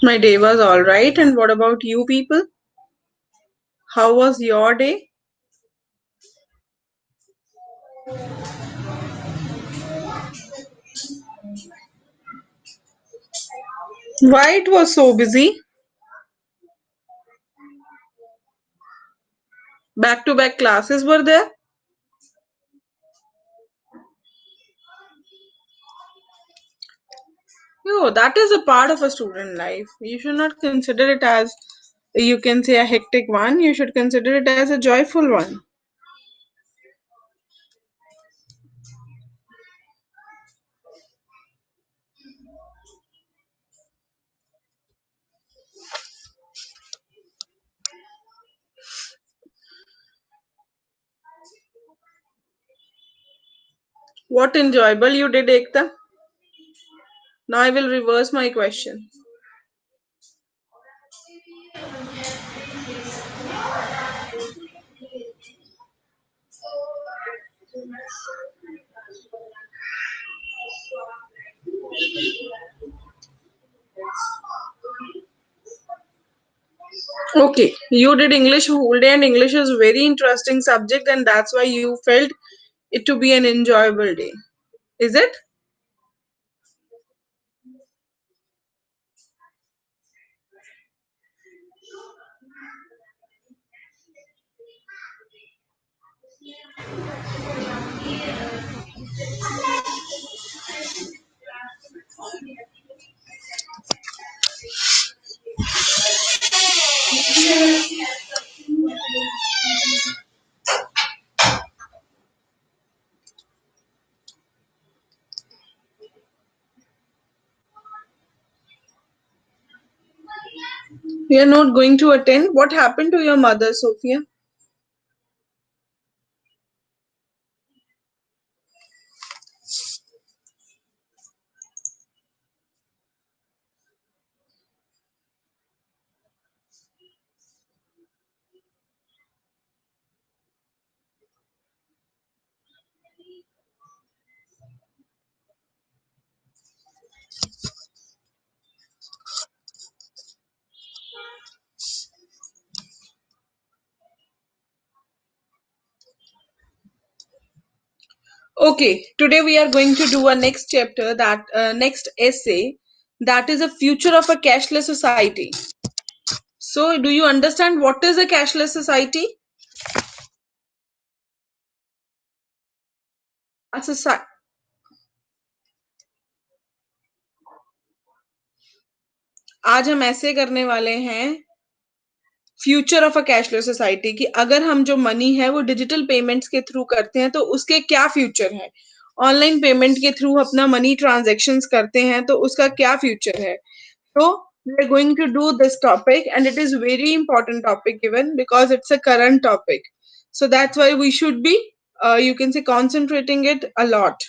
My day was all right. And what about you people? How was your day? Why it was so busy? Back to back classes were there? No, that is a part of a student life. You should not consider it as, you can say, a hectic one. You should consider it as a joyful one. What enjoyable you did, Ekta? Now I will reverse my question. Okay, you did English whole day, and English is very interesting subject, and that's why you felt it to be an enjoyable day. Is it? You are not going to attend. What happened to your mother, Sophia? Okay, today we are going to do a next chapter, that next essay, that is a future of a cashless society. So, do you understand what is a cashless society? A society. आज हम ऐसे करने वाले हैं future of a cashless society की, अगर हम जो मनी है वो डिजिटल पेमेंट्स के थ्रू करते हैं तो उसके क्या फ्यूचर है, ऑनलाइन पेमेंट के थ्रू अपना मनी ट्रांजैक्शंस करते हैं तो उसका क्या फ्यूचर है. So we are going to do this topic, and it is very important topic given because it's a current topic. So that's why we should be, you can say, concentrating it a lot.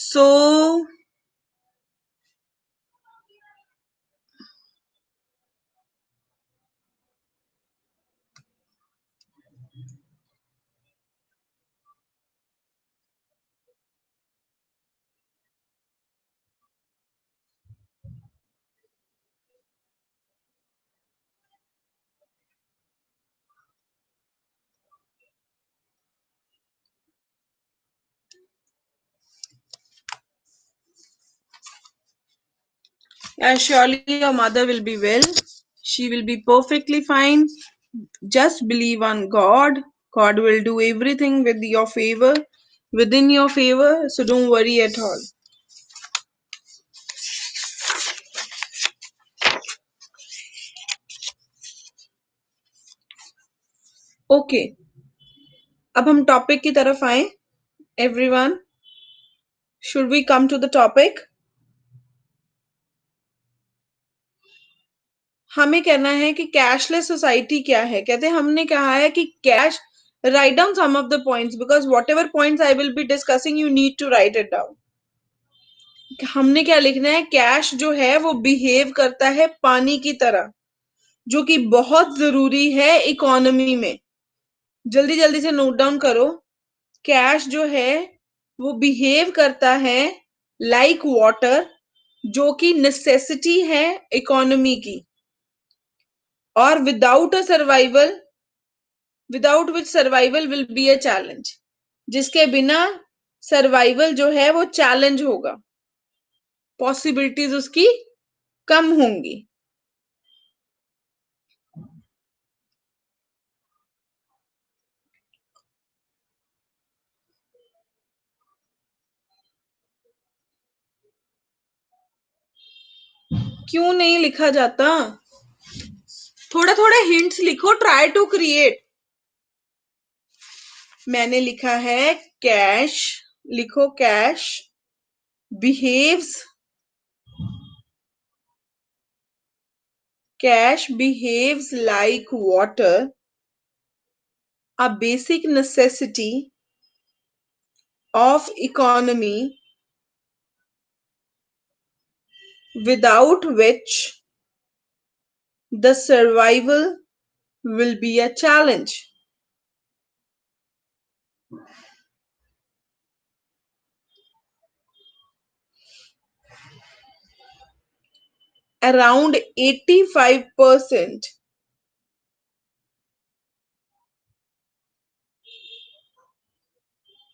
So surely your mother will be well. She will be perfectly fine. Just believe on God. God will do everything with your favor, within your favor. So don't worry at all. Okay, अब हम topic की तरफ आए. everyone, should we come to the topic? हमें कहना है कि cashless society क्या है। कहते हैं हमने कहा है कि cash, right down some of the points because whatever points I will be discussing you need to write it down. हमने क्या लिखना है? कैश जो है वो बिहेव करता है पानी की तरह, जो कि बहुत जरूरी है इकोनॉमी में। जल्दी जल्दी से नोट डाउन करो। कैश जो है वो बिहेव करता है लाइक वाटर, जो कि नेसेसिटी है इकोनॉमी की, और without which survival will be a challenge. जिसके बिना सर्वाइवल जो है वो चैलेंज होगा, पॉसिबिलिटीज उसकी कम होंगी। क्यों नहीं लिखा जाता? थोड़ा थोड़ा हिंट्स लिखो, ट्राई टू क्रिएट। मैंने लिखा है कैश, लिखो cash behaves, cash behaves like water, a basic necessity of economy, without which the survival will be a challenge. Around 85%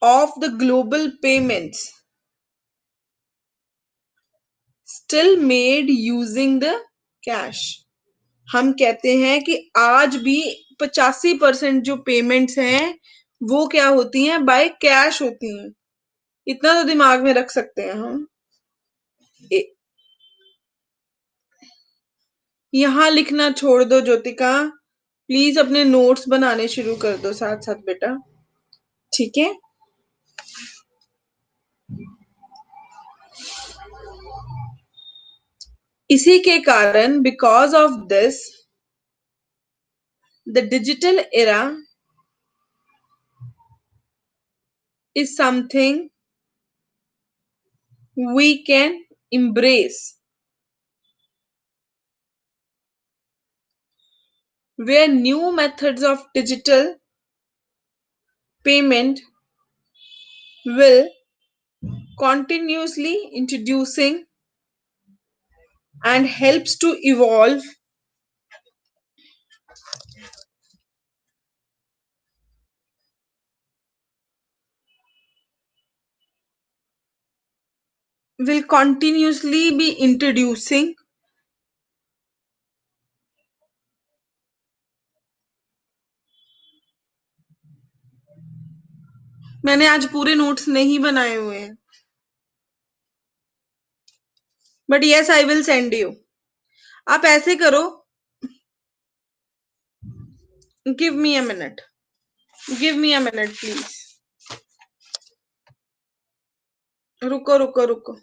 of the global payments still made using the cash. हम कहते हैं कि आज भी 85% जो पेमेंट्स हैं वो क्या होती हैं? बाय कैश होती हैं। इतना तो दिमाग में रख सकते हैं हम। यहाँ लिखना छोड़ दो ज्योतिका, प्लीज अपने नोट्स बनाने शुरू कर दो साथ साथ बेटा, ठीक है? इसी के कारण, because of this, the digital era is something we can embrace, where new methods of digital payment will continuously introducing and helps to evolve, will continuously be introducing मैंने आज पूरे नोट्स नहीं बनाए हुए हैं, but yes I will send you. आप ऐसे करो, give me a minute, give me a minute please. रुको रुको रुको।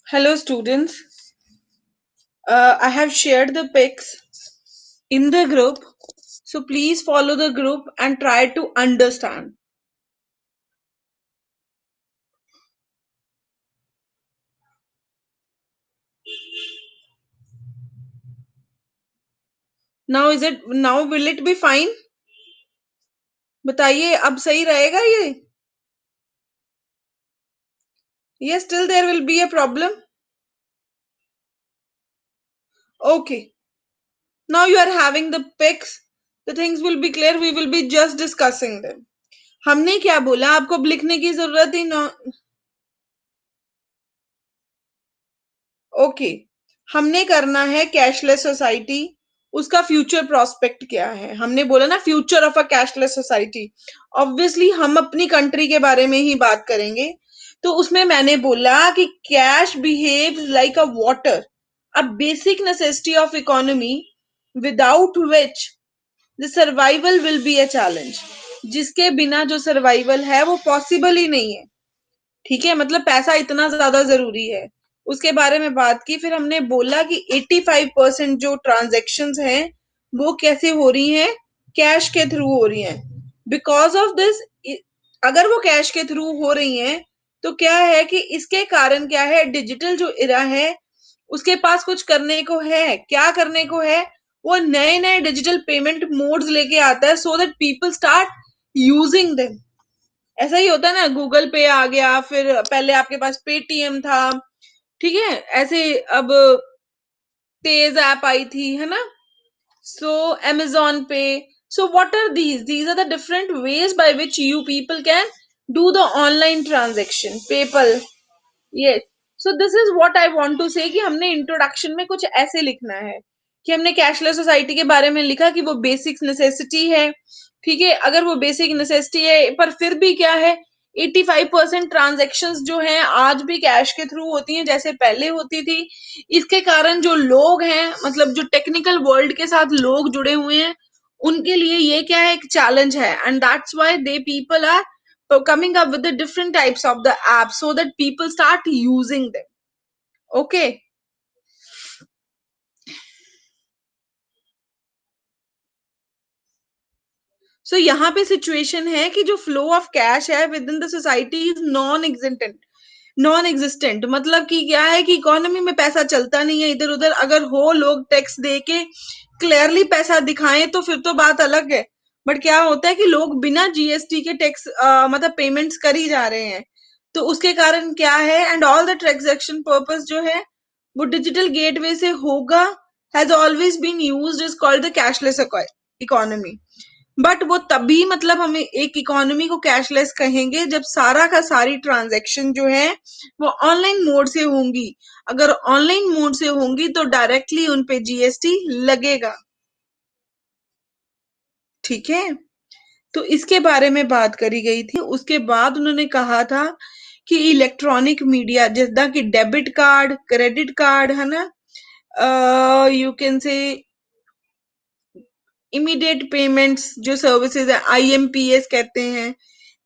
Hello, students. I have shared the pics in the group. So please follow the group and try to understand. Now will it be fine? बताइए अब सही रहेगा ये? Yes, still there will be a problem. Okay. Now you are having the pics. The things will be clear. We will be just discussing them. हमने क्या बोला? आपको अब लिखने की जरूरत ही ना. ओके. हमने करना है कैशलेस सोसाइटी. उसका फ्यूचर प्रोस्पेक्ट क्या है? हमने बोला ना future of a cashless society. Obviously हम अपनी कंट्री के बारे में ही बात करेंगे. तो उसमें मैंने बोला कि cash behaves like a water, a basic necessity of economy, without which the survival will be a challenge. जिसके बिना जो सर्वाइवल है वो पॉसिबल ही नहीं है. ठीक है, मतलब पैसा इतना ज्यादा जरूरी है. उसके बारे में बात की. फिर हमने बोला कि 85% जो ट्रांजेक्शन्स हैं वो कैसे हो रही हैं? कैश के थ्रू हो रही हैं. बिकॉज ऑफ दिस, अगर वो कैश के थ्रू हो रही हैं तो क्या है कि इसके कारण क्या है? डिजिटल जो इरा है उसके पास कुछ करने को है. क्या करने को है? वो नए नए डिजिटल पेमेंट मोड्स लेके आता है so that people start using them. ऐसा ही होता है ना, गूगल पे आ गया, फिर पहले आपके पास पेटीएम था. ठीक है, ऐसे अब तेज ऐप आई थी, है ना. So Amazon pay. So what are these are the different ways by which you people can do the online transaction. PayPal. Yes. So this is what I want to say कि हमने introduction में कुछ ऐसे लिखना है कि हमने cashless society के बारे में लिखा कि वो बेसिक नेसेसिटी है. ठीक है, अगर वो बेसिक नेसेसिटी है पर फिर भी क्या है, 85% ट्रांजेक्शन जो हैं आज भी कैश के थ्रू होती हैं जैसे पहले होती थी. इसके कारण जो लोग हैं, मतलब जो टेक्निकल वर्ल्ड के साथ लोग जुड़े हुए हैं, उनके लिए ये क्या है? एक चैलेंज है. And that's why they people are coming up with the different types of the apps so that people start using them. Okay. So यहाँ पे सिचुएशन है कि जो फ्लो ऑफ कैश है with in the society is non existent. मतलब कि क्या है कि इकोनॉमी में पैसा चलता नहीं है इधर उधर. अगर हो लोग टैक्स दे के क्लियरली पैसा दिखाएं तो फिर तो बात अलग है. बट क्या होता है कि लोग बिना जीएसटी के टैक्स मतलब पेमेंट्स कर ही जा रहे हैं. तो उसके कारण क्या है? And all the transaction purpose जो है वो डिजिटल गेटवे से होगा. Has always been used is called the cashless economy. But वो तभी, मतलब हमें एक इकोनॉमी को कैशलेस कहेंगे जब सारा का सारी ट्रांजैक्शन जो है वो ऑनलाइन मोड से होंगी. अगर ऑनलाइन मोड से होंगी तो डायरेक्टली उन पे जीएसटी लगेगा. ठीक है, तो इसके बारे में बात करी गई थी. उसके बाद उन्होंने कहा था कि इलेक्ट्रॉनिक मीडिया जिसदा कि डेबिट कार्ड, क्रेडिट कार्ड, है ना, यू कैन से इमीडिएट पेमेंट्स जो सर्विसेज है, आईएमपीएस कहते हैं,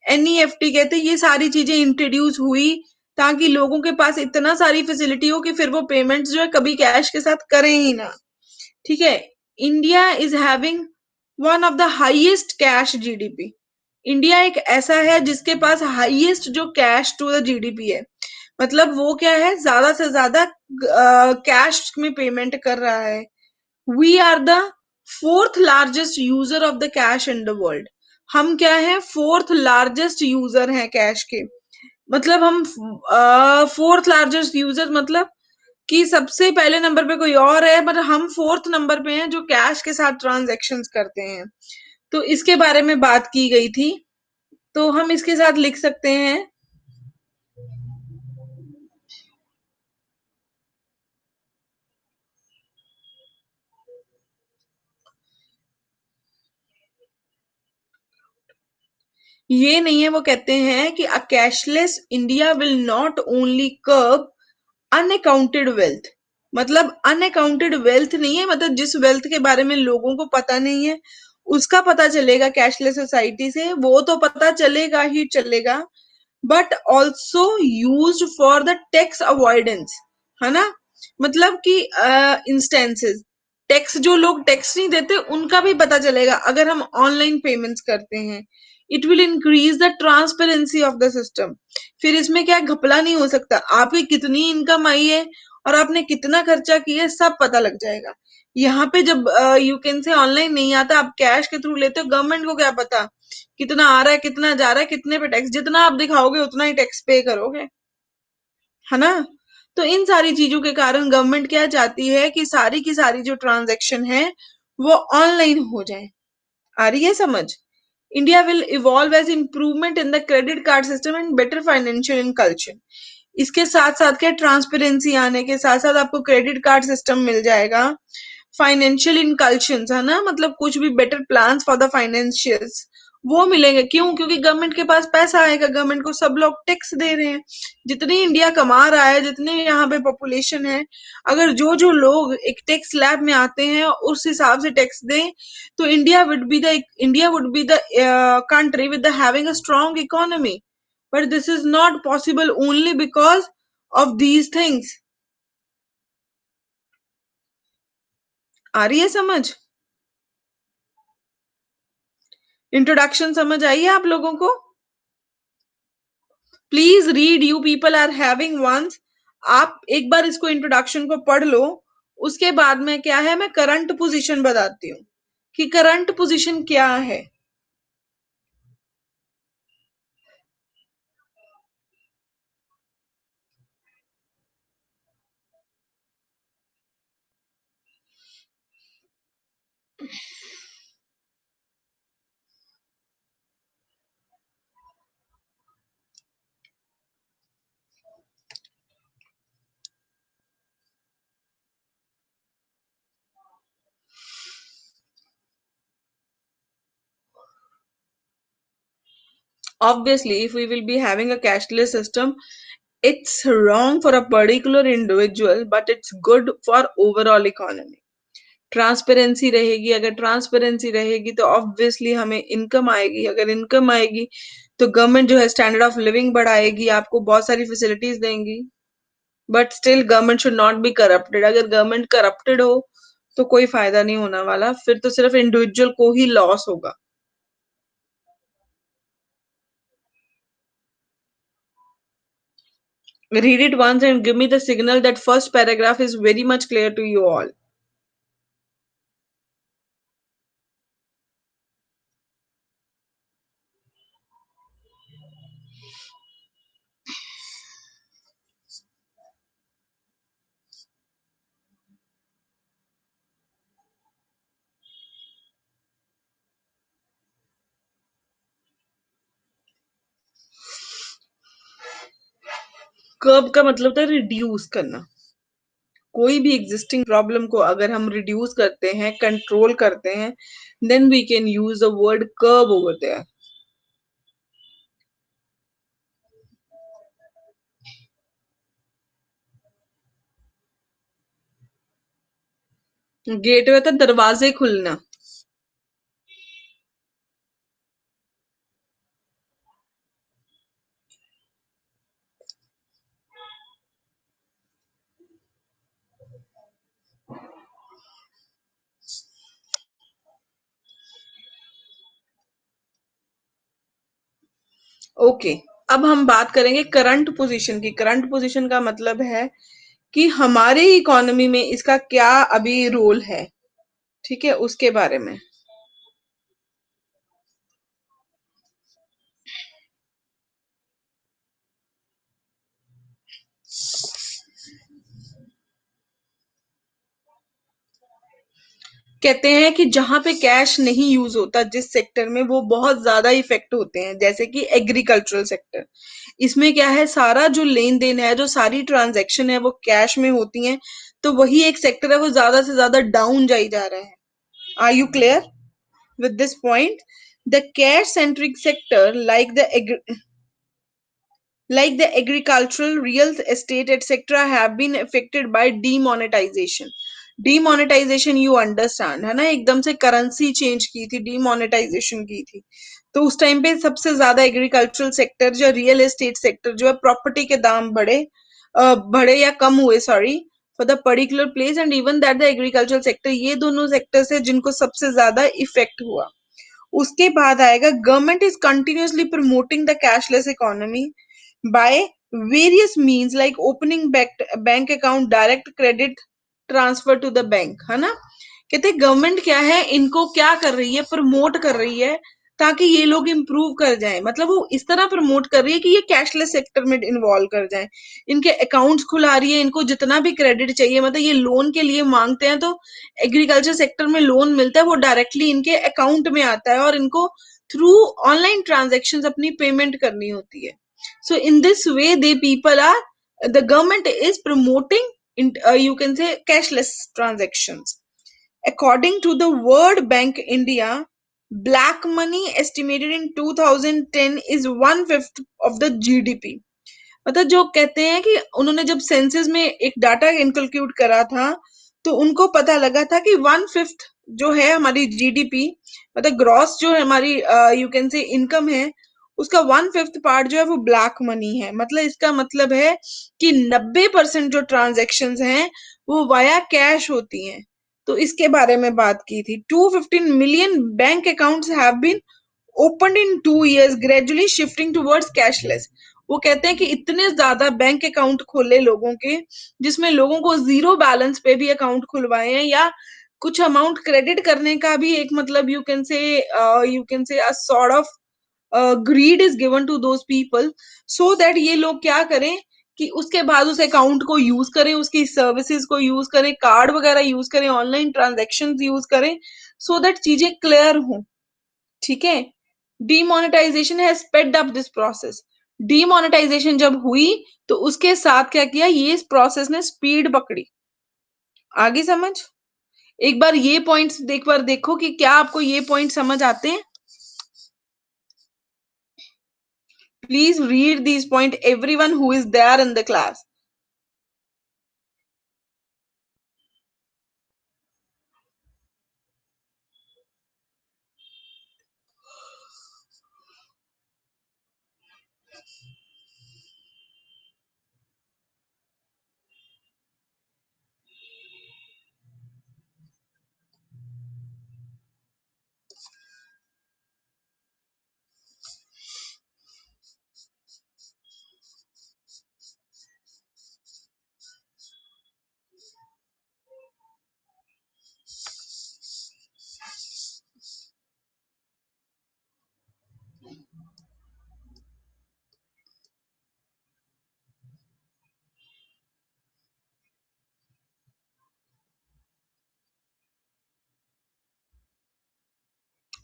एनईएफटी कहते हैं, ये सारी चीजें इंट्रोड्यूस हुई ताकि लोगों के पास इतना सारी फैसिलिटी हो कि फिर वो पेमेंट्स जो है कभी कैश के साथ करें ही ना. ठीक है. India is having one of the highest cash GDP. India एक ऐसा है जिसके पास हाईएस्ट जो कैश टू द जीडीपी है. मतलब वो क्या है, ज्यादा से ज्यादा कैश में पेमेंट कर रहा है. We are the fourth largest user of the cash in the world. हम क्या है, फोर्थ लार्जेस्ट यूजर हैं कैश के। मतलब हम फोर्थ लार्जेस्ट यूजर, मतलब कि सबसे पहले नंबर पे कोई और है, बट हम फोर्थ नंबर पे हैं जो कैश के साथ ट्रांजैक्शंस करते हैं। तो इसके बारे में बात की गई थी, तो हम इसके साथ लिख सकते हैं, ये नहीं है, वो कहते हैं कि a cashless India will not only curb unaccounted wealth. मतलब अनअकाउंटेड वेल्थ नहीं है, मतलब जिस वेल्थ के बारे में लोगों को पता नहीं है उसका पता चलेगा कैशलेस सोसाइटी से, वो तो पता चलेगा ही चलेगा, but also use for the tax avoidance, है ना। मतलब कि इंस्टेंसेस, टैक्स, जो लोग टैक्स नहीं देते उनका भी पता चलेगा अगर हम ऑनलाइन पेमेंट्स करते हैं। It will increase the transparency of the system. फिर इसमें क्या घपला नहीं हो सकता, आपकी कितनी इनकम आई है और आपने कितना खर्चा किया है सब पता लग जाएगा। यहाँ पे जब यू कैन से ऑनलाइन नहीं आता, आप कैश के थ्रू लेते हो, गवर्नमेंट को क्या पता कितना आ रहा है कितना जा रहा है, कितने पे टैक्स, जितना आप दिखाओगे उतना ही टैक्स पे करोगे, है ना। तो इन सारी चीजों के कारण गवर्नमेंट क्या चाहती है कि सारी की सारी जो ट्रांजैक्शन है वो ऑनलाइन हो जाए। आ रही है समझ। India will evolve as improvement in the credit card system and better financial inclusion. इसके साथ साथ क्या, ट्रांसपेरेंसी आने के साथ साथ आपको क्रेडिट कार्ड सिस्टम मिल जाएगा, फाइनेंशियल इनकल्शन, है ना, मतलब कुछ भी better plan for the financials वो मिलेंगे। क्यों? क्योंकि गवर्नमेंट के पास पैसा आएगा, गवर्नमेंट को सब लोग टैक्स दे रहे हैं, जितनी इंडिया कमा रहा है, जितनी यहाँ पे पॉपुलेशन है, अगर जो जो लोग एक टैक्स स्लैब में आते हैं उस हिसाब से टैक्स दें, तो India would be the country with having a strong economy. But this is not possible only because of these things. आ रही है समझ? इंट्रोडक्शन समझ आई है आप लोगों को? Please read, you people are having once. आप एक बार इसको इंट्रोडक्शन को पढ़ लो, उसके बाद में क्या है, मैं करंट पोजीशन बताती हूँ कि करंट पोजीशन क्या है। Obviously, if we will be having a cashless system, it's wrong for a particular individual, but it's good for overall economy. Transparency रहेगी, अगर ट्रांसपेरेंसी रहेगी तो ऑब्वियसली हमें इनकम आएगी, अगर इनकम आएगी तो गवर्नमेंट जो है स्टैंडर्ड ऑफ लिविंग बढ़ाएगी, आपको बहुत सारी फैसिलिटीज देंगी। But still government should not be corrupted. अगर गवर्नमेंट करप्टेड हो तो कोई फायदा नहीं होने वाला, फिर तो सिर्फ इंडिविजुअल को ही लॉस होगा। Read it once and give me the signal that first paragraph is very much clear to you all. कर्ब का मतलब था रिड्यूस करना। कोई भी एग्जिस्टिंग प्रॉब्लम को अगर हम रिड्यूस करते हैं, कंट्रोल करते हैं, then we can use the word curb over there. Gateway तो दरवाजे खुलना। ओके, अब हम बात करेंगे करंट पोजीशन की। करंट पोजीशन का मतलब है कि हमारे इकोनॉमी में इसका क्या अभी रोल है, ठीक है, उसके बारे में। कहते हैं कि जहां पे कैश नहीं यूज होता जिस सेक्टर में, वो बहुत ज्यादा इफेक्ट होते हैं, जैसे कि एग्रीकल्चरल सेक्टर। इसमें क्या है, सारा जो लेन देन है, जो सारी ट्रांजैक्शन है वो कैश में होती हैं, तो वही एक सेक्टर है वो ज्यादा से ज्यादा डाउन जाई जा रहा है। Are you clear with this point? The cash centric sector, like the agricultural, real estate, etc., have been affected by demonetization. Demonetization you understand है ना, एकदम से करेंसी चेंज की थी, डिमोनेटाइजेशन की थी। तो उस टाइम पे सबसे ज्यादा एग्रीकल्चरल सेक्टर जो रियल एस्टेट सेक्टर जो है, प्रॉपर्टी के दाम बढ़े या कम हुए, sorry, for the particular place, and even that the agricultural sector, ये दोनों सेक्टर्स है जिनको सबसे ज्यादा इफेक्ट हुआ। उसके बाद आएगा, government is continuously promoting the cashless economy by various means like opening bank account, direct credit transfer to the bank, है ना। कहते गवर्नमेंट क्या है, इनको क्या कर रही है, प्रमोट कर रही है ताकि ये लोग इंप्रूव कर जाएं। मतलब वो इस तरह प्रमोट कर रही है कि ये कैशलेस सेक्टर में इन्वॉल्व कर जाएं, इनके अकाउंट्स खुला रही है, इनको जितना भी क्रेडिट चाहिए, मतलब ये लोन के लिए मांगते हैं तो एग्रीकल्चर सेक्टर में लोन मिलता है, वो डायरेक्टली इनके अकाउंट में आता है और इनको थ्रू ऑनलाइन ट्रांजेक्शन अपनी पेमेंट करनी होती है। So in this way, the government is promoting, you can say, cashless transactions. According to the World Bank India, black money estimated in 2010 is 1/5 of the GDP. मतलब जो कहते हैं कि उन्होंने जब सेंसस में एक डाटा इंक्लूड करा था, तो उनको पता लगा था कि 1/5 जो है हमारी जीडीपी, मतलब ग्रॉस जो है हमारी, यू कैन से, इनकम है, उसका 1/5 पार्ट जो है वो ब्लैक मनी है। मतलब इसका मतलब है कि 90% जो ट्रांजेक्शन हैं वो वाया कैश होती हैं। तो इसके बारे में बात की थी। 215 million bank accounts have been open in 2 years, gradually shifting towards cashless. वो कहते हैं कि इतने ज्यादा बैंक अकाउंट खोले लोगों के, जिसमें लोगों को जीरो बैलेंस पे भी अकाउंट खुलवाए हैं, या कुछ अमाउंट क्रेडिट करने का भी एक, मतलब you can say a sort of greed is given to those people, so that ये लोग क्या करें कि उसके बाद उस अकाउंट को यूज करें, उसकी सर्विसेज को यूज करें, कार्ड वगैरह यूज करें, ऑनलाइन ट्रांजेक्शन यूज करें, सो दैट चीजें क्लियर हों। ठीक है। Demonetisation has sped up this process. Demonetisation जब हुई तो उसके साथ क्या किया, ये इस प्रोसेस ने स्पीड पकड़ी। आगे समझ, एक बार ये पॉइंट्स एक बार देखो कि क्या आपको ये पॉइंट समझ आते हैं। Please read this point, everyone who is there in the class.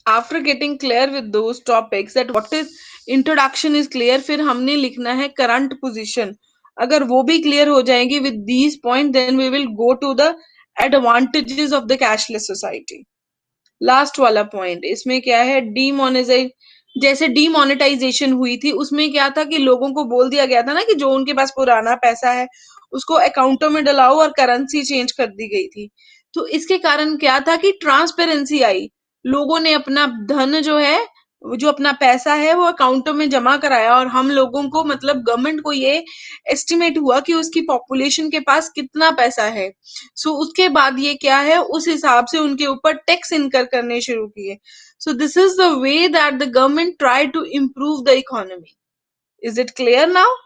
After getting clear with those topics that what is introduction is clear, फिर हमने लिखना है करंट पोजीशन। अगर वो भी क्लियर हो जाएंगी with these point, then we will go to the advantages of the cashless society. Last वाला पॉइंट इसमें क्या है, डीमोनेटाइज, जैसे डीमोनेटाइजेशन हुई थी उसमें क्या था कि लोगों को बोल दिया गया था ना कि जो उनके पास पुराना पैसा है उसको अकाउंटों में डलाओ, और करेंसी चेंज कर दी गई थी। तो इसके कारण क्या था कि ट्रांसपेरेंसी आई, लोगों ने अपना धन जो है, जो अपना पैसा है वो अकाउंटों में जमा कराया, और हम लोगों को, मतलब गवर्नमेंट को ये एस्टिमेट हुआ कि उसकी पॉपुलेशन के पास कितना पैसा है। सो उसके बाद ये क्या है, उस हिसाब से उनके ऊपर टैक्स इनकर करने शुरू किए। So this is the way that the government try to improve the economy. Is it clear now?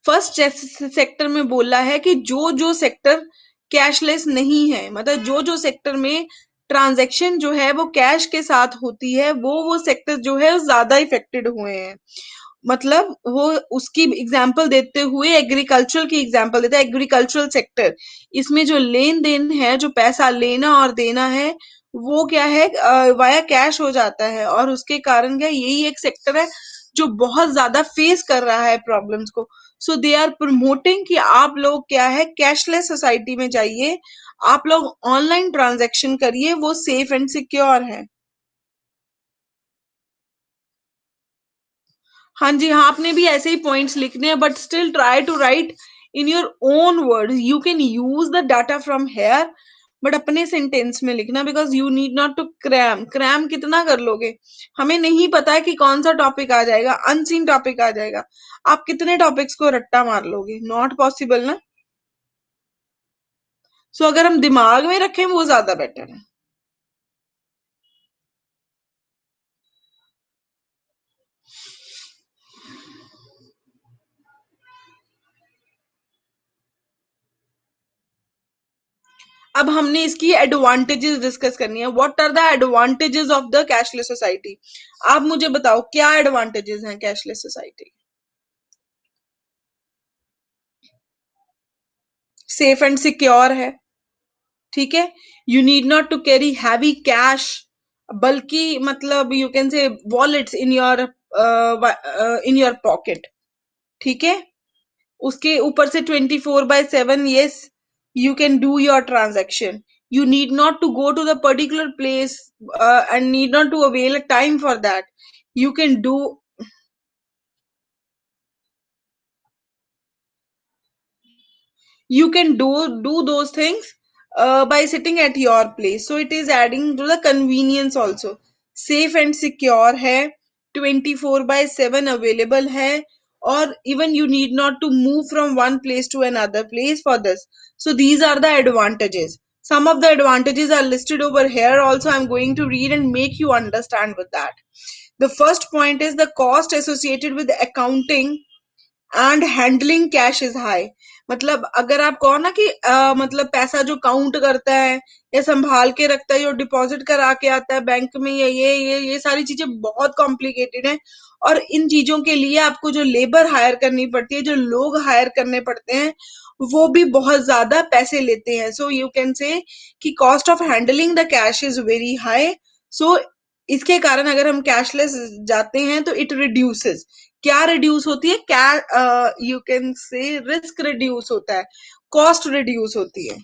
First sector में बोला है कि जो जो सेक्टर कैशलेस नहीं है, मतलब जो जो सेक्टर में ट्रांजैक्शन जो है वो कैश के साथ होती है, वो सेक्टर जो है ज्यादा इफेक्टेड हुए हैं। मतलब वो उसकी एग्जाम्पल देते हुए एग्रीकल्चर की एग्जाम्पल देता है, एग्रीकल्चरल सेक्टर। इसमें जो लेन देन है, जो पैसा लेना और देना है, वो क्या है, वाया कैश हो जाता है। और उसके कारण क्या, यही एक सेक्टर है जो बहुत ज्यादा फेस कर रहा है प्रॉब्लम्स को। सो दे आर प्रमोटिंग कि आप लोग क्या है, कैशलेस सोसाइटी में जाइए, आप लोग ऑनलाइन ट्रांजैक्शन करिए, वो सेफ एंड सिक्योर है। हाँ जी, हाँ, आपने भी ऐसे ही पॉइंट्स लिखने हैं, but still try to write in your own words. You can use the data from here, but अपने सेंटेंस में लिखना, because you need not to cram. Cram कितना कर लोगे, हमें नहीं पता है कि कौन सा टॉपिक आ जाएगा, अनसीन टॉपिक आ जाएगा, आप कितने टॉपिक्स को रट्टा मार लोगे, नॉट पॉसिबल ना। सो अगर हम दिमाग में रखें वो ज्यादा बेटर है। अब हमने इसकी एडवांटेजेस डिस्कस करनी है। What are the advantages of the cashless society? आप मुझे बताओ क्या एडवांटेजेस हैं cashless society? Safe and secure है, ठीक है। You need not to carry heavy cash, बल्कि मतलब you can say wallets in your pocket, ठीक है। उसके ऊपर से 24/7, yes, you can do your transaction. You need not to go to the particular place and need not to avail a time for that. You can do, you can do those things by sitting at your place. So it is adding to the convenience also. Safe and secure है, 24/7 available है, और even you need not to move from one place to another place for this. So these are the advantages. Some of the advantages are listed over here also. I'm going to read and make you understand with that. The first point is the cost associated with accounting and handling cash is high. मतलब अगर आप कहो ना कि मतलब पैसा जो count करता है या संभाल के रखता है, जो डिपॉजिट करा के आता है बैंक में, या ये सारी चीजें बहुत कॉम्प्लिकेटेड हैं। और इन चीजों के लिए आपको जो लेबर हायर करनी पड़ती है, जो लोग हायर करने पड़ते हैं, वो भी बहुत ज्यादा पैसे लेते हैं। सो यू कैन से कि cost of handling the cash is very high. So इसके कारण अगर हम कैशलेस जाते हैं तो इट रिड्यूसेस, क्या रिड्यूस होती है, क्या यू कैन से रिस्क रिड्यूस होता है, कॉस्ट रिड्यूस होती है,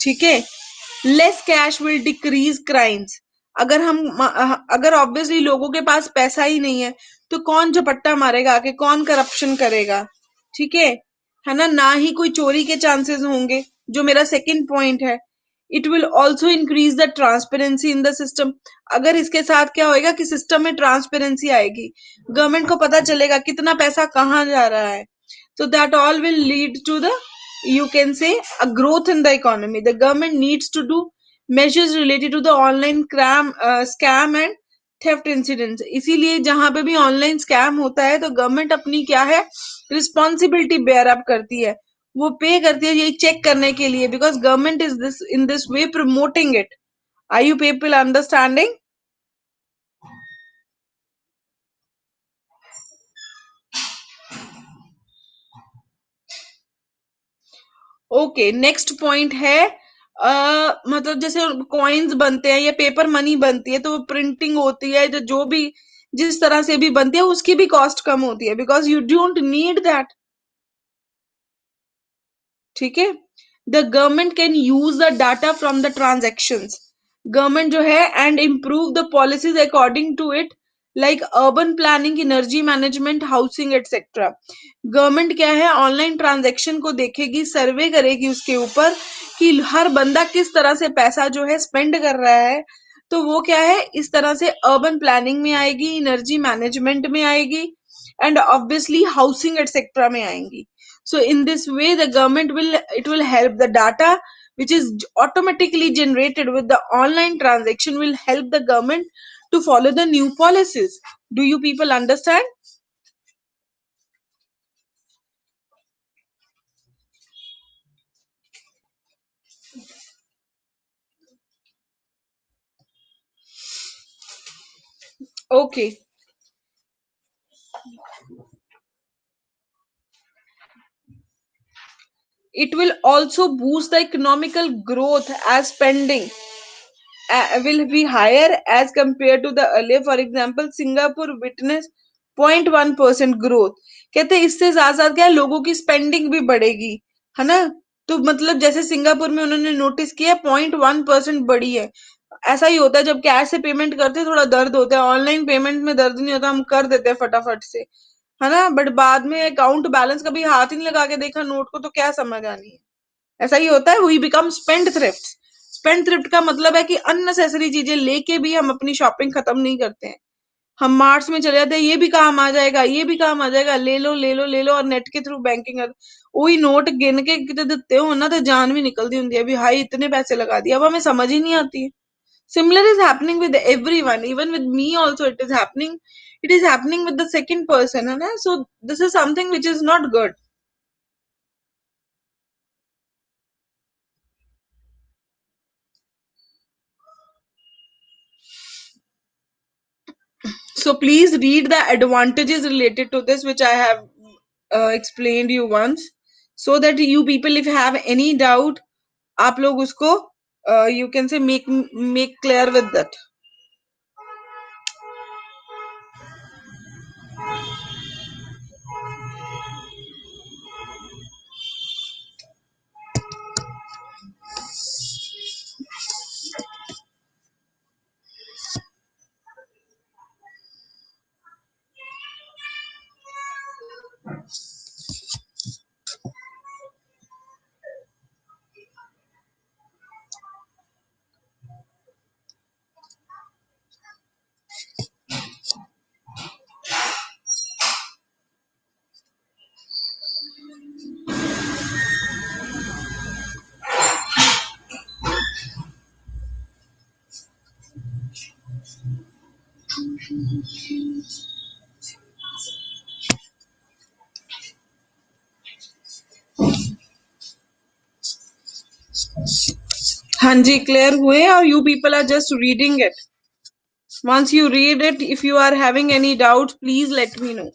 ठीक है। Less cash will decrease crimes. अगर ऑब्वियसली लोगों के पास पैसा ही नहीं है, तो कौन झपट्टा मारेगा आके, कौन करप्शन करेगा, ठीक है ना। ना ही कोई चोरी के चांसेस होंगे, जो मेरा सेकंड पॉइंट है। It will also increase the transparency in the system. अगर इसके साथ क्या होएगा कि सिस्टम में ट्रांसपेरेंसी आएगी, गवर्नमेंट को पता चलेगा कितना पैसा कहाँ जा रहा है। So that all will lead to the, you can say, a growth in the economy. The government needs to do measures related to the online scam and theft incidents. इसीलिए जहां पे भी ऑनलाइन स्कैम होता है तो government अपनी क्या है, रिस्पॉन्सिबिलिटी बेयर अप करती है, वो पे करती है ये चेक करने के लिए, because government is this in this way promoting it. Are you people understanding? Okay, next point है, मतलब जैसे कॉइन्स बनते हैं या पेपर मनी बनती है, तो वो प्रिंटिंग होती है, जो भी जिस तरह से भी बनती है उसकी भी कॉस्ट कम होती है, because you don't need that, ठीक है। The government can use the data from the transactions. Government जो है and improve the policies according to it, like urban planning, energy management, housing etcetera. Government क्या है, online transaction को देखेगी, सर्वे करेगी उसके ऊपर कि हर बंदा किस तरह से पैसा जो है स्पेंड कर रहा है। तो वो क्या है, इस तरह से अर्बन प्लानिंग में आएगी, एनर्जी मैनेजमेंट में आएगी, एंड ऑब्वियसली हाउसिंग एटसेट्रा में आएंगी। So in this way the government will, it will help the data which is automatically generated with the online transaction, will help the government to follow the new policies. Do you people understand? Okay, it will also boost the economical growth as spending will be higher as compared to the earlier. For example, Singapore witnessed 0.1% growth. कहते हैं इससे ज्यादा ज्यादा क्या है, लोगों की spending भी बढ़ेगी, है ना? तो मतलब जैसे सिंगापुर में उन्होंने नोटिस किया 0.1% बढ़ी है. ऐसा ही होता है जब कैश से पेमेंट करते हैं, थोड़ा दर्द होता है. ऑनलाइन पेमेंट में दर्द नहीं होता, हम कर देते हैं फटाफट से, है ना? बट बाद में अकाउंट बैलेंस कभी हाथ ही नहीं लगा के देखा नोट को, तो क्या समझ आनी है. ऐसा ही होता है. We become spendthrift. Spendthrift का मतलब है कि अननेसेसरी चीजें लेके भी हम अपनी शॉपिंग खत्म नहीं करते हैं. हम मार्ट्स में चले जाते हैं, ये भी काम आ जाएगा, ये भी काम आ जाएगा, ले लो ले लो ले लो, और नेट के थ्रू बैंकिंग कर. वही नोट गिन के कितने देते हो ना, तो जान भी निकलती होती है, अभी हाई इतने पैसे लगा दिए, अब हमें समझ ही नहीं आती है. Similar is happening with everyone, even with me also. It is happening. It is happening with the second person, है ना? So this is something which is not good. So please read the advantages related to this, which I have explained you once, so that you people, if you have any doubt, आप लोग उसको you can say make clear with that. हाँ जी, clear हुए? और you people are just reading it. Once you read it, if you are having any doubt, please let me know.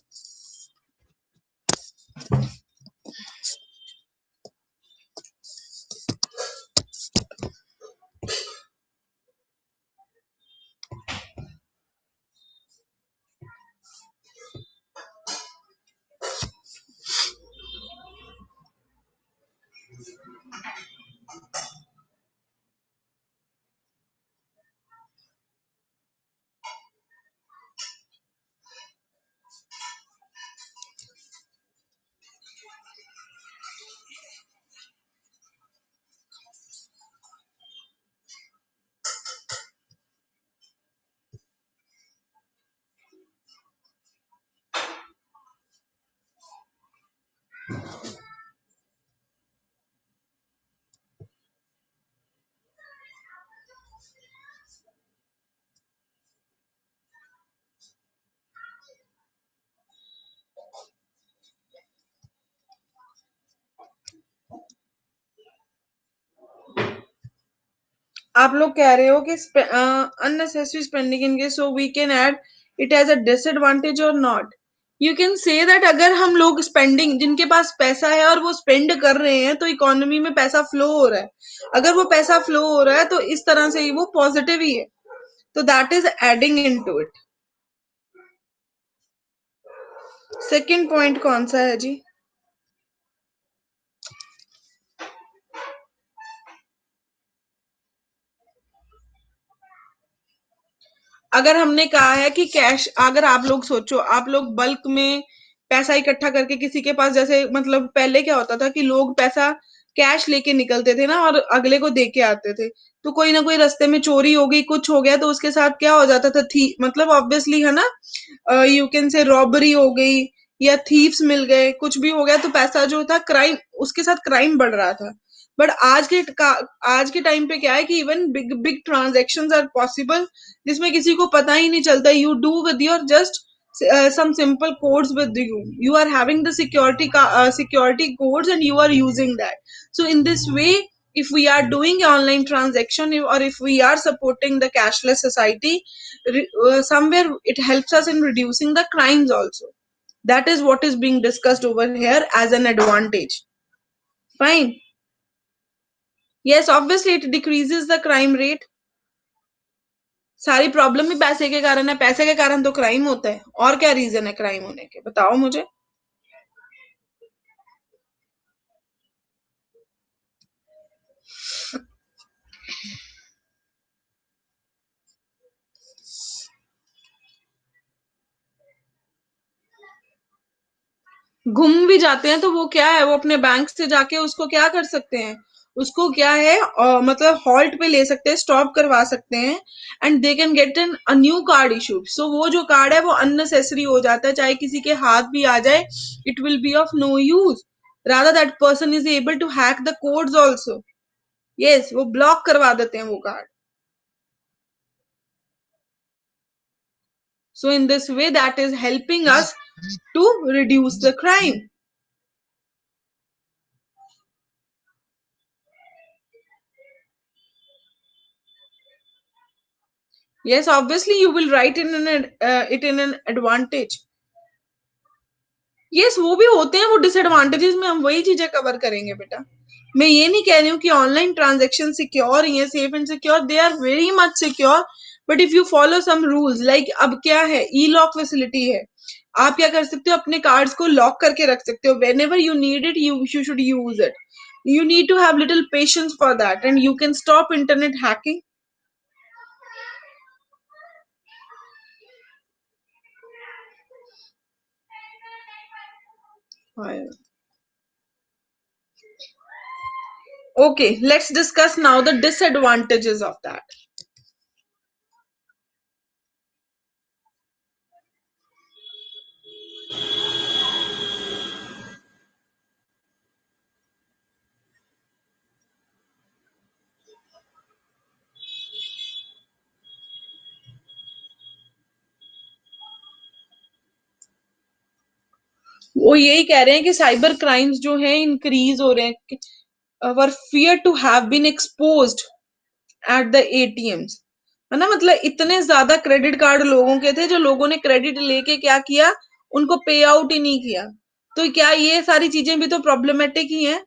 आप लोग कह रहे हो कि unnecessary spending in case, so we can add it as a disadvantage or not. You can say that अगर हम लोग spending, जिनके पास पैसा है और वो स्पेंड कर रहे हैं, तो इकोनॉमी में पैसा फ्लो हो रहा है. अगर वो पैसा फ्लो हो रहा है तो इस तरह से ही वो पॉजिटिव ही है. तो that is adding into it. Second point कौन सा है जी? अगर हमने कहा है कि कैश, अगर आप लोग सोचो, आप लोग बल्क में पैसा इकट्ठा करके किसी के पास, जैसे मतलब पहले क्या होता था कि लोग पैसा कैश लेके निकलते थे ना, और अगले को दे के आते थे. तो कोई ना कोई रास्ते में चोरी हो गई, कुछ हो गया, तो उसके साथ क्या हो जाता था, थी मतलब ऑब्वियसली, है ना, यू कैन से रॉबरी हो गई, या थीव्स मिल गए, कुछ भी हो गया, तो पैसा जो था क्राइम, उसके साथ क्राइम बढ़ रहा था. बट आज के टाइम पे क्या है कि even big big transaction are possible, जिसमें किसी को पता ही नहीं चलता. You do with your just some simple codes with you are having the security codes and you are using that. So in this way, if we are doing online transaction, or if we are supporting the cashless society, somewhere it helps us in reducing the crimes also. That is what is being discussed over here as an advantage. Fine. Yes, obviously it decreases the crime rate. सारी problem ही पैसे के कारण है, पैसे के कारण तो crime होता है। और क्या रीजन है क्राइम होने के, बताओ मुझे। गुम भी जाते हैं तो वो क्या है, वो अपने बैंक से जाके उसको क्या कर सकते हैं, उसको क्या है मतलब हॉल्ट पे ले सकते हैं, स्टॉप करवा सकते हैं, and they can get an a new card issued. So वो जो कार्ड है वो अननेसेसरी हो जाता है, चाहे किसी के हाथ भी आ जाए, it will be of no use, rather that person is able to hack the codes also. Yes, वो ब्लॉक करवा देते हैं वो card. So in this way that is helping us to reduce the crime. Yes, obviously you will write in it in an advantage. Yes, वो भी होते हैं, वो डिसएडवांटेजेस में हम वही चीजें कवर करेंगे बेटा। मैं ये नहीं कह रही हूँ कि ऑनलाइन ट्रांजेक्शन सिक्योर ही है, safe and secure, they are very much secure, but if you follow some rules, like अब क्या है, ई लॉक फैसिलिटी है। आप क्या कर सकते हो, अपने कार्ड्स को लॉक करके रख सकते हो, whenever you need it you should use it. You need to have little patience for that and you can stop internet hacking. Okay, let's discuss now the disadvantages of that. वो यही कह रहे हैं कि cyber crimes जो है increase हो रहे हैं, were fear to have been exposed at the ATMs. है ना, मतलब इतने ज्यादा क्रेडिट कार्ड लोगों के थे, जो लोगों ने क्रेडिट लेके क्या किया, उनको पे आउट ही नहीं किया। तो क्या ये सारी चीजें भी तो प्रॉब्लमेटिक ही हैं।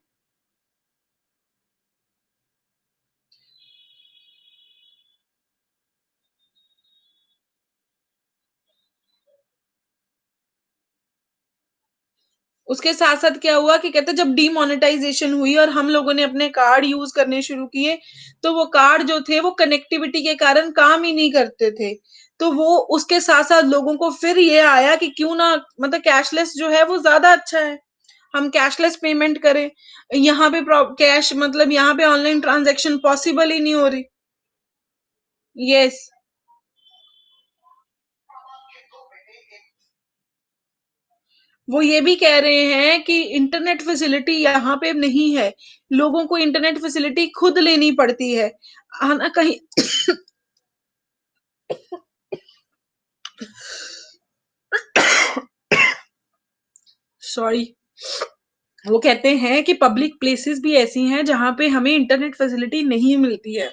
उसके साथ साथ क्या हुआ कि कहते जब डीमोनेटाइजेशन हुई और हम लोगों ने अपने कार्ड यूज करने शुरू किए, तो वो कार्ड जो थे वो कनेक्टिविटी के कारण काम ही नहीं करते थे। तो वो उसके साथ साथ लोगों को फिर ये आया कि क्यों ना, मतलब कैशलेस जो है वो ज्यादा अच्छा है, हम कैशलेस पेमेंट करें। यहाँ पे कैश मतलब यहाँ पे ऑनलाइन ट्रांजेक्शन पॉसिबल ही नहीं हो रही। यस, वो ये भी कह रहे हैं कि इंटरनेट फैसिलिटी यहाँ पे नहीं है, लोगों को इंटरनेट फैसिलिटी खुद लेनी पड़ती है ना कहीं। सॉरी। वो कहते हैं कि पब्लिक प्लेसेस भी ऐसी हैं जहां पे हमें इंटरनेट फैसिलिटी नहीं मिलती है।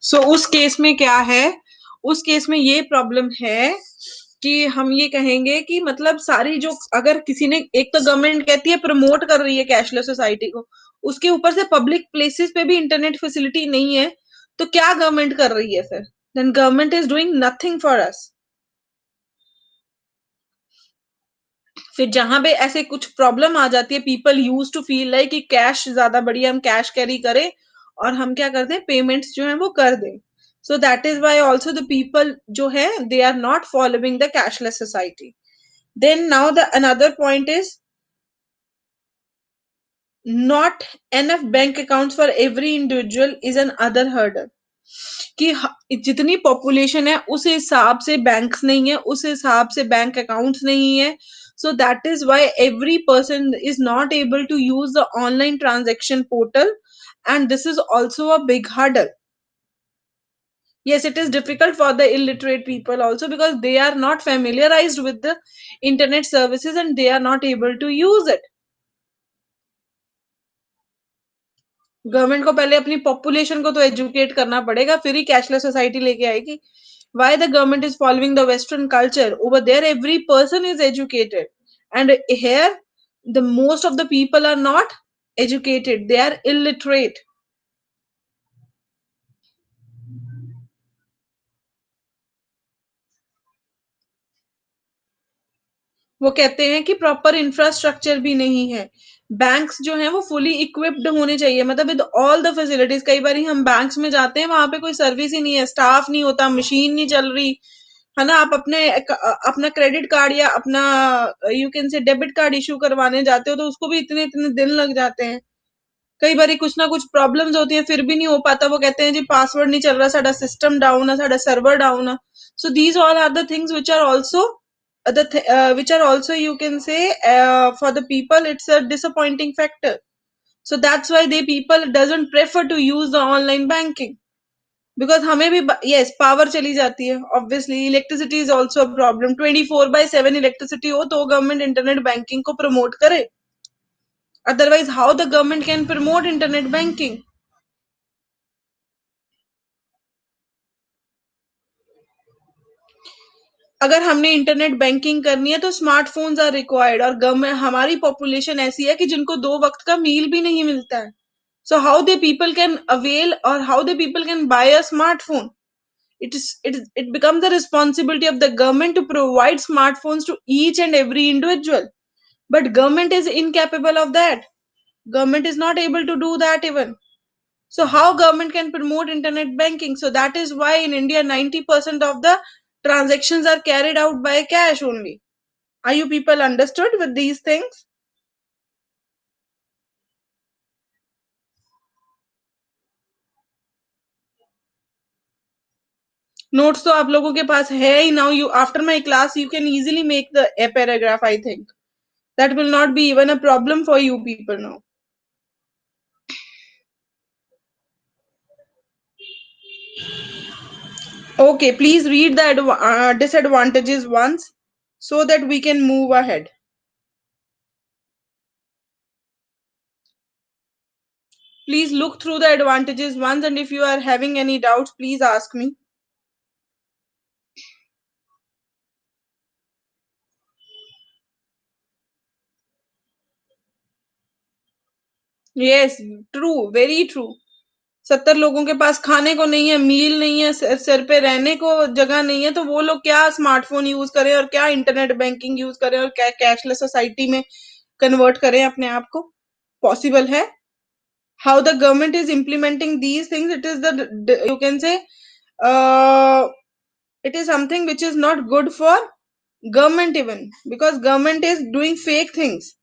सो उस केस में क्या है, उस केस में ये प्रॉब्लम है कि हम ये कहेंगे कि मतलब सारी जो, अगर किसी ने, एक तो गवर्नमेंट कहती है प्रमोट कर रही है कैशलेस सोसाइटी को, उसके ऊपर से पब्लिक प्लेसेस पे भी इंटरनेट फैसिलिटी नहीं है, तो क्या गवर्नमेंट कर रही है फिर? Then government is doing nothing for us. फिर जहां पे ऐसे कुछ प्रॉब्लम आ जाती है, people use to feel like कि कैश ज्यादा बढ़िया, हम कैश कैरी करें और हम क्या करते हैं, पेमेंट्स जो है वो कर दें। So that is why also the people जो है they are not following the cashless society. Then now the another point is not enough bank account for every individual is an other hurdle. कि जितनी population है उस हिसाब से banks नहीं है, उस हिसाब से बैंक अकाउंट्स नहीं है। So that is why every person is not able to use the online transaction portal and this is also a big hurdle. Yes, it is difficult for the illiterate people also, because they are not familiarized with the internet services and they are not able to use it. Government को पहले अपनी population को तो educate करना पड़ेगा, फिर ही cashless society लेके आएगी. Why the government is following the Western culture? Over there, every person is educated, and here, the most of the people are not educated. They are illiterate. वो कहते हैं कि प्रॉपर इंफ्रास्ट्रक्चर भी नहीं है. Banks जो है वो फुली इक्विप्ड होने चाहिए, मतलब विद ऑल द फैसिलिटीज. कई बार हम बैंक्स में जाते हैं, वहां पे कोई सर्विस ही नहीं है, स्टाफ नहीं होता, मशीन नहीं चल रही है ना. आप अपना क्रेडिट कार्ड या अपना यू कैन से डेबिट कार्ड इशू करवाने जाते हो तो उसको भी इतने इतने दिन लग जाते हैं. कई बार कुछ ना कुछ प्रॉब्लम्स होती है, फिर भी नहीं हो पाता. वो कहते हैं जी पासवर्ड नहीं चल रहा, साडा सिस्टम डाउन है, साडा सर्वर डाउन है. So these all are the things which are also which are also, you can say, for the people it's a disappointing factor. So that's why they people doesn't prefer to use the online banking, because हमें भी yes power चली जाती है. obviously electricity is also a problem. 24/7 electricity हो तो government internet banking को promote करे. Otherwise, how the government can promote internet banking? अगर हमने इंटरनेट बैंकिंग करनी है तो स्मार्टफोन्स आर रिक्वायर्ड, और गवर्नमेंट, हमारी पॉपुलेशन ऐसी है कि जिनको 2 वक्त का मील भी नहीं मिलता है. So how the people can avail, or how the people can buy a smartphone? It becomes the responsibility of the government to provide smartphones to each and every individual. But government is incapable of that. Government is not able to do that even. So how government can promote internet banking? So that is why in India 90% of the transactions are carried out by cash only. Are you people understood with these things? Notes तो आप लोगों के पास है ही. Now you, after my class, you can easily make the a paragraph, I think. That will not be even a problem for you people now. Okay, please read the disadvantages once so that we can move ahead. Please look through the advantages once, and if you are having any doubts, please ask me. Yes, true, very true. 70 लोगों के पास खाने को नहीं है, मील नहीं है, सिर पे रहने को जगह नहीं है, तो वो लोग क्या स्मार्टफोन यूज करें और क्या इंटरनेट बैंकिंग यूज करें और क्या कैशलेस सोसाइटी में कन्वर्ट करें अपने आप को? पॉसिबल है? How the government is implementing these things, it is the, you can say, uh, it is something which is not good for government even, because government is doing fake things.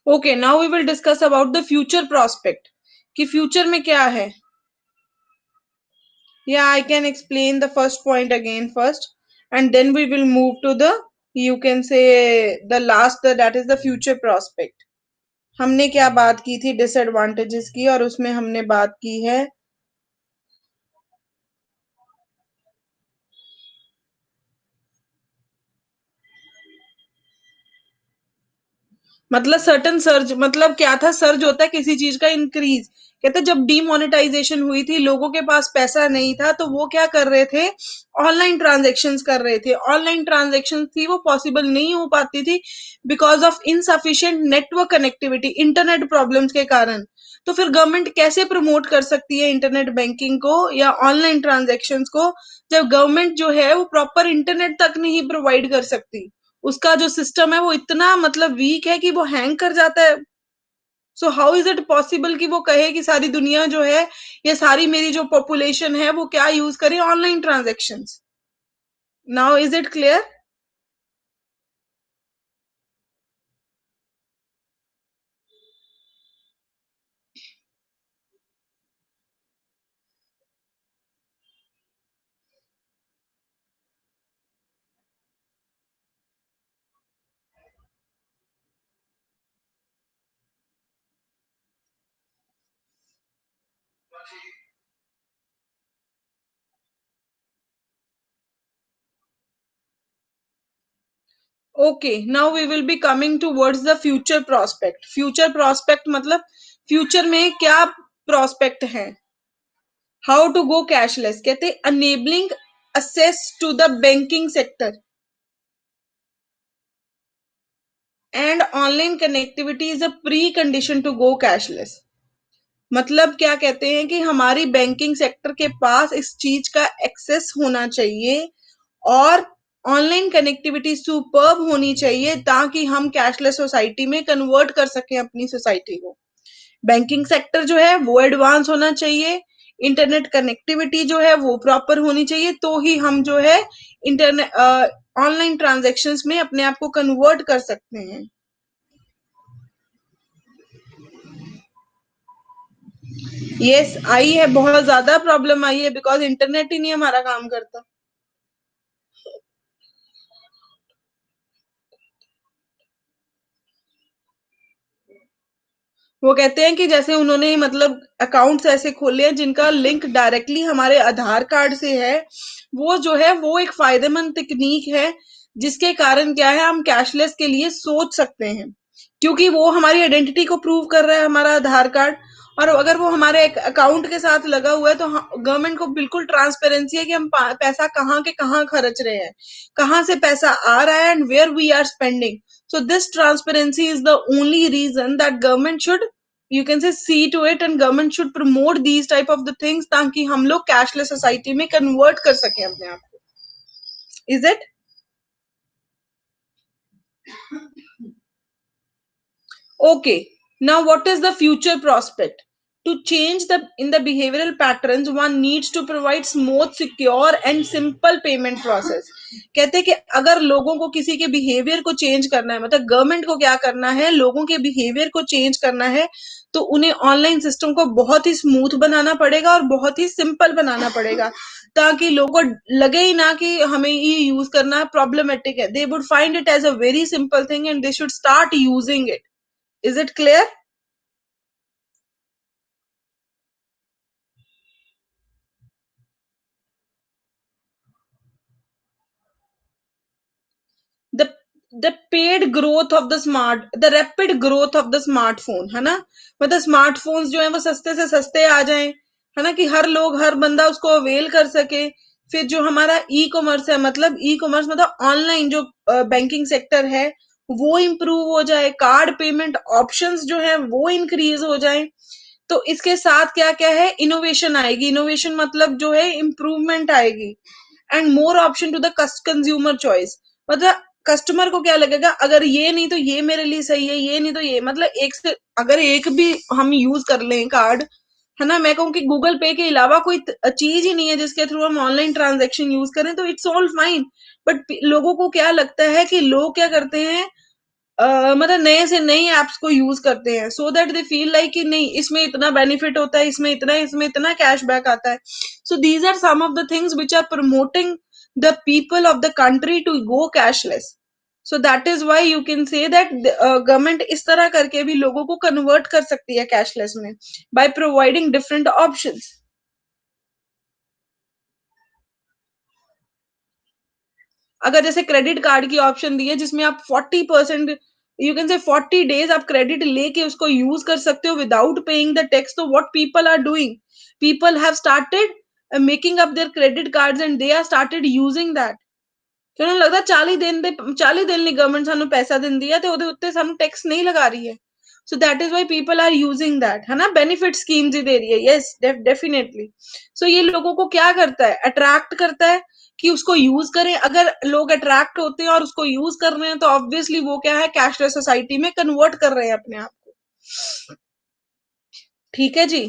Okay, now we will discuss about the future prospect कि future में क्या है. Yeah, I can explain the first point again first, and then we will move to the, you can say, the last, that is the future prospect. हमने क्या बात की थी disadvantages की, और उसमें हमने बात की है मतलब सर्टन सर्ज, मतलब क्या था, सर्ज होता है किसी चीज का इंक्रीज। कहते जब डीमोनेटाइजेशन हुई थी, लोगों के पास पैसा नहीं था, तो वो क्या कर रहे थे, ऑनलाइन ट्रांजेक्शन्स कर रहे थे। ऑनलाइन ट्रांजेक्शन थी वो पॉसिबल नहीं हो पाती थी because of insufficient network connectivity, internet problems के कारण। तो फिर गवर्नमेंट कैसे प्रमोट कर सकती है इंटरनेट बैंकिंग को या ऑनलाइन ट्रांजेक्शन्स को, जब गवर्नमेंट जो है वो प्रॉपर इंटरनेट तक नहीं प्रोवाइड कर सकती। उसका जो सिस्टम है वो इतना मतलब वीक है कि वो हैंग कर जाता है। So how is it possible कि वो कहे कि सारी दुनिया जो है या सारी मेरी जो पॉपुलेशन है वो क्या यूज करे, online transactions. Now is it clear? Okay, now we will be coming towards the future prospect. Future prospect मतलब फ्यूचर में क्या प्रोस्पेक्ट है। हाउ टू गो कैशलेस, कहते enabling access to the banking sector and online connectivity is a precondition to go cashless। मतलब क्या कहते हैं कि हमारी बैंकिंग सेक्टर के पास इस चीज का एक्सेस होना चाहिए और ऑनलाइन कनेक्टिविटी सुपर्ब होनी चाहिए ताकि हम कैशलेस सोसाइटी में कन्वर्ट कर सकें अपनी सोसाइटी को। बैंकिंग सेक्टर जो है वो एडवांस होना चाहिए, इंटरनेट कनेक्टिविटी जो है वो प्रॉपर होनी चाहिए, तो ही हम जो है इंटरनेट ऑनलाइन ट्रांजेक्शन्स में अपने आप को कन्वर्ट कर सकते हैं। यस, आई है, बहुत ज्यादा प्रॉब्लम आई है बिकॉज इंटरनेट ही नहीं हमारा काम करता। वो कहते हैं कि जैसे उन्होंने मतलब अकाउंट्स ऐसे खोले हैं जिनका लिंक डायरेक्टली हमारे आधार कार्ड से है, वो जो है वो एक फायदेमंद तकनीक है जिसके कारण क्या है हम कैशलेस के लिए सोच सकते हैं, क्योंकि वो हमारी आइडेंटिटी को प्रूव कर रहा है हमारा आधार कार्ड। और अगर वो हमारे अकाउंट के साथ लगा हुआ है तो गवर्नमेंट को बिल्कुल ट्रांसपेरेंसी है कि हम पैसा कहाँ के कहाँ खर्च रहे हैं, कहाँ से पैसा आ रहा है and where we are spending. So this transparency is the only reason that government should, you can say, see to it and government should promote these type of the things ताकि हम लोग कैशलेस सोसाइटी में convert कर सकें अपने आप को। Is it? Okay, now what is the future prospect? To change the in the behavioral patterns, one needs to provide smooth, secure and simple payment process। कहते हैं कि अगर लोगों को किसी के बिहेवियर को चेंज करना है, मतलब गवर्नमेंट को क्या करना है, लोगों के बिहेवियर को चेंज करना है, तो उन्हें ऑनलाइन सिस्टम को बहुत ही स्मूथ बनाना पड़ेगा और बहुत ही सिंपल बनाना पड़ेगा ताकि लोगों को लगे ही ना कि हमें ये यूज करना प्रॉब्लमेटिक है। They would find it as a very simple thing and they should start using it. Is it clear? The the paid growth of the rapid growth of the smartphone, है ना, मतलब smartphones जो है वो सस्ते से सस्ते आ जाएं, है ना, कि हर लोग हर बंदा उसको अवेल कर सके। फिर जो हमारा ई कॉमर्स है, मतलब ई कॉमर्स मतलब ऑनलाइन जो बैंकिंग सेक्टर है वो इम्प्रूव हो जाए, कार्ड पेमेंट ऑप्शंस जो है वो इंक्रीज हो जाए। तो इसके साथ क्या क्या है, इनोवेशन आएगी, इनोवेशन मतलब जो है इम्प्रूवमेंट आएगी and more option to the consumer choice. मतलब कस्टमर को क्या लगेगा, अगर ये नहीं तो ये मेरे लिए सही है, ये नहीं तो ये, मतलब एक से अगर एक भी हम यूज कर लें कार्ड, है ना, मैं कहूँ कि गूगल पे के अलावा कोई चीज ही नहीं है जिसके थ्रू हम ऑनलाइन ट्रांजेक्शन यूज करें, तो इट्स ऑल फाइन। बट लोगों को क्या लगता है कि लोग क्या करते हैं, मतलब नए से नई एप्स को यूज करते हैं so that they feel like कि नहीं इसमें इतना बेनिफिट होता है, इसमें इतना कैशबैक आता है। So these are some of the things which are promoting the people of the country to go cashless. So that is why you can say that government इस तरह करके भी लोगों को कन्वर्ट कर सकती है कैशलेस में बाय प्रोवाइडिंग डिफरेंट ऑप्शंस। अगर जैसे क्रेडिट कार्ड की ऑप्शन दी है जिसमें आप 40% यू कैन से 40 डेज आप क्रेडिट लेके उसको यूज कर सकते हो विदाउट पेइंग द टैक्स. तो what people are doing, people have started making up their credit cards and they are started using that. ਕਿ ਉਹਨਾਂ ਨੂੰ ਲੱਗਦਾ 40 ਦਿਨ ਲਈ ਗਵਰਨਮੈਂਟ ਸਾਨੂੰ ਪੈਸਾ ਦਿੰਦੀ ਹੈ ਤੇ ਉਹਦੇ ਉੱਤੇ ਸਾਨੂੰ ਟੈਕਸ ਨਹੀਂ ਲਗਾ ਰਹੀ ਹੈ. So that is why people are using that, है ना. बेनिफिट स्कीम्स ही दे रही है, यस डेफिनेटली. सो ये लोगों को क्या करता है, अट्रैक्ट करता है कि उसको यूज करें. अगर लोग अट्रैक्ट होते हैं और उसको यूज कर रहे हैं तो ऑब्वियसली वो क्या है, कैशलेस सोसाइटी में कन्वर्ट कर रहे हैं अपने आप को. ठीक है जी.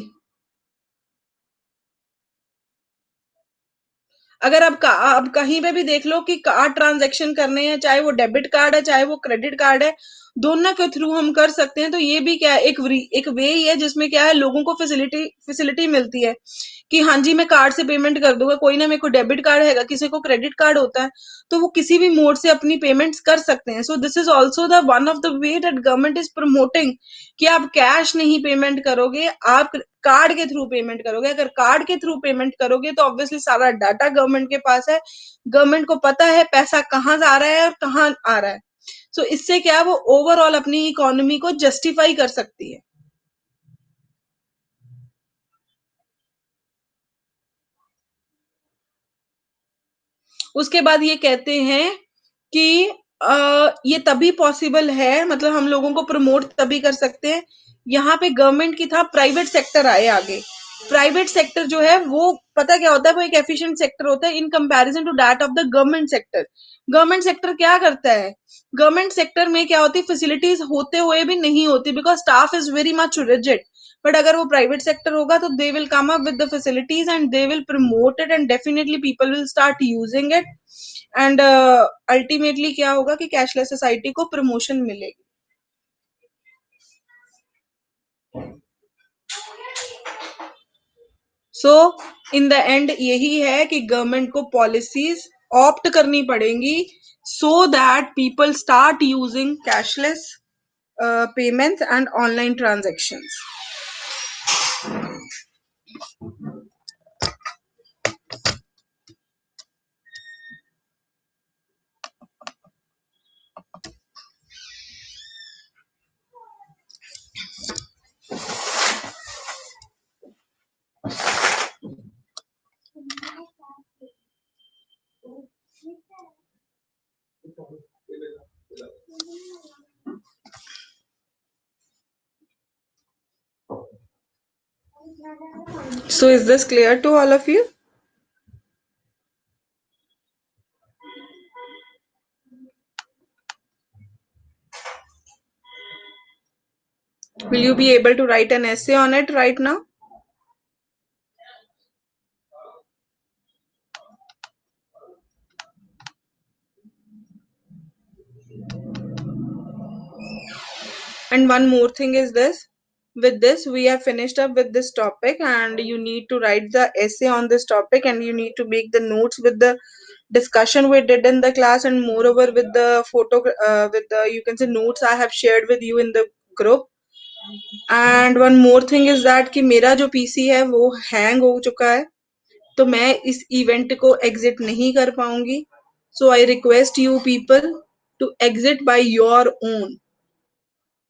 अगर आप कहीं पे भी देख लो कि कार्ड ट्रांजैक्शन करने हैं, चाहे वो डेबिट कार्ड है चाहे वो क्रेडिट कार्ड है, दोनों के थ्रू हम कर सकते हैं. तो ये भी क्या है, एक वे ही है जिसमें क्या है, लोगों को फैसिलिटी मिलती है कि हाँ जी मैं कार्ड से पेमेंट कर दूंगा. कोई ना, मेरे को डेबिट कार्ड है, किसी को क्रेडिट कार्ड होता है, तो वो किसी भी मोड से अपनी पेमेंट्स कर सकते हैं. सो this is also the one of the way that government is promoting कि आप कैश नहीं पेमेंट करोगे, आप कार्ड के थ्रू पेमेंट करोगे. अगर कार्ड के थ्रू पेमेंट करोगे तो ऑब्वियसली सारा डाटा गवर्नमेंट के पास है, गवर्नमेंट को पता है पैसा कहाँ जा रहा है और कहाँ आ रहा है. सो इससे क्या है, वो ओवरऑल अपनी इकोनॉमी को जस्टिफाई कर सकती है. उसके बाद ये कहते हैं कि ये तभी पॉसिबल है, मतलब हम लोगों को प्रमोट तभी कर सकते हैं, यहाँ पे गवर्नमेंट की था, प्राइवेट सेक्टर आए आगे. प्राइवेट सेक्टर जो है वो पता क्या होता है, वो एक एफिशिएंट सेक्टर होता है in comparison to that of the government sector. Government sector क्या करता है, गवर्नमेंट सेक्टर में क्या होती है, फैसिलिटीज होते हुए भी नहीं होती because staff is very much rigid. But अगर वो प्राइवेट सेक्टर होगा तो they will come up with the facilities and they will promote it and definitely people will start using it. And ultimately क्या होगा कि कैशलेस सोसाइटी को promotion मिलेगी. सो in the end यही है कि गवर्नमेंट को पॉलिसीज ऑप्ट करनी पड़ेंगी so that people start using cashless payments and online transactions. So is this clear to all of you? Will you be able to write an essay on it right now? And one more thing is this. With this, we have finished up with this topic, and you need to write the essay on this topic, and you need to make the notes with the discussion we did in the class, and moreover with the with the, you can say, notes I have shared with you in the group. And one more thing is that कि मेरा जो PC है वो hang हो चुका है, तो मैं इस इवेंट को एग्जिट नहीं कर पाऊंगी. So I request you people to exit by your own.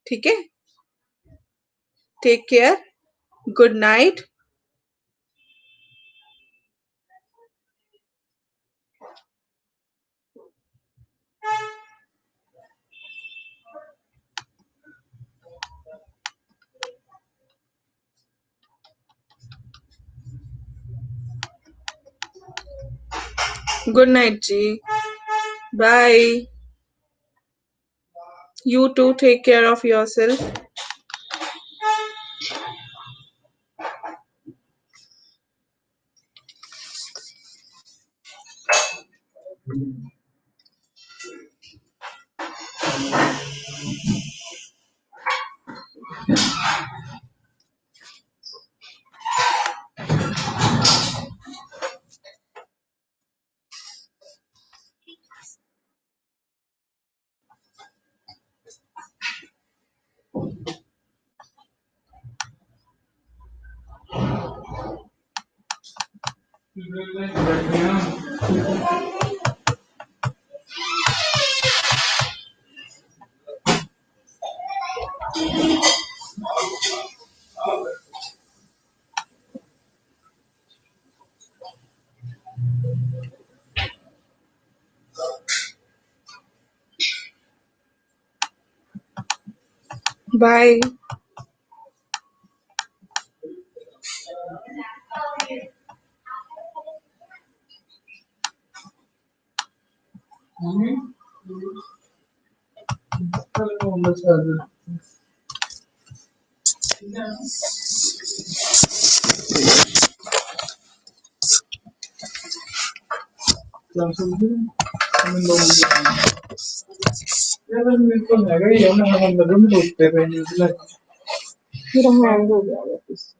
ठीक है? Take care. Good night. Good night, Ji. Bye. You too, take care of yourself. Bye. मेरा हैंग हो गया वापस।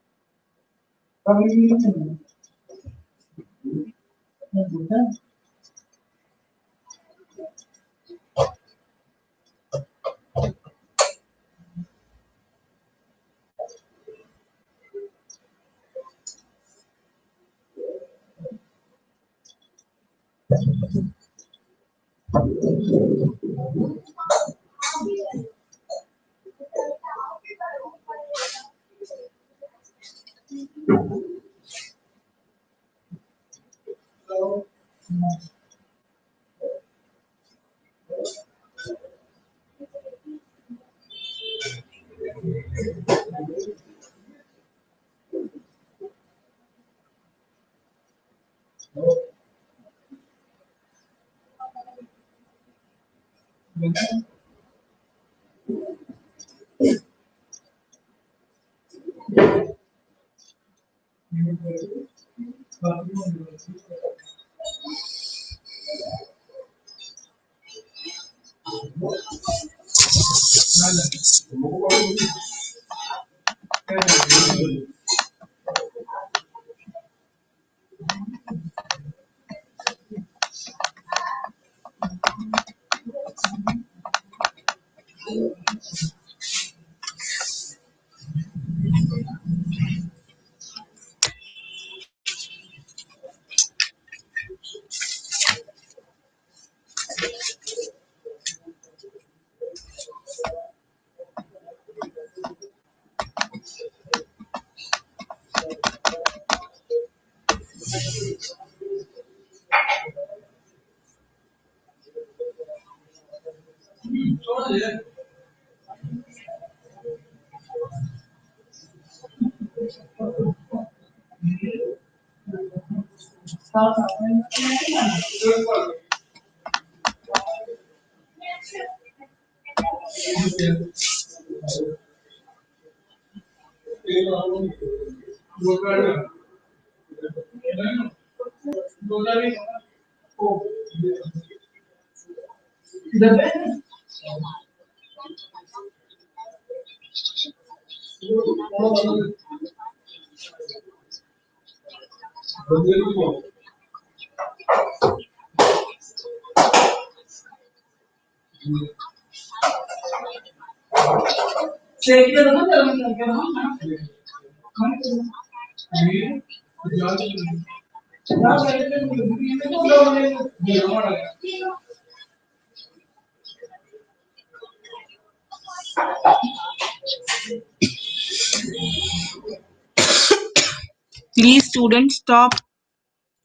Please, students, stop.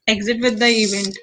Exit with the event.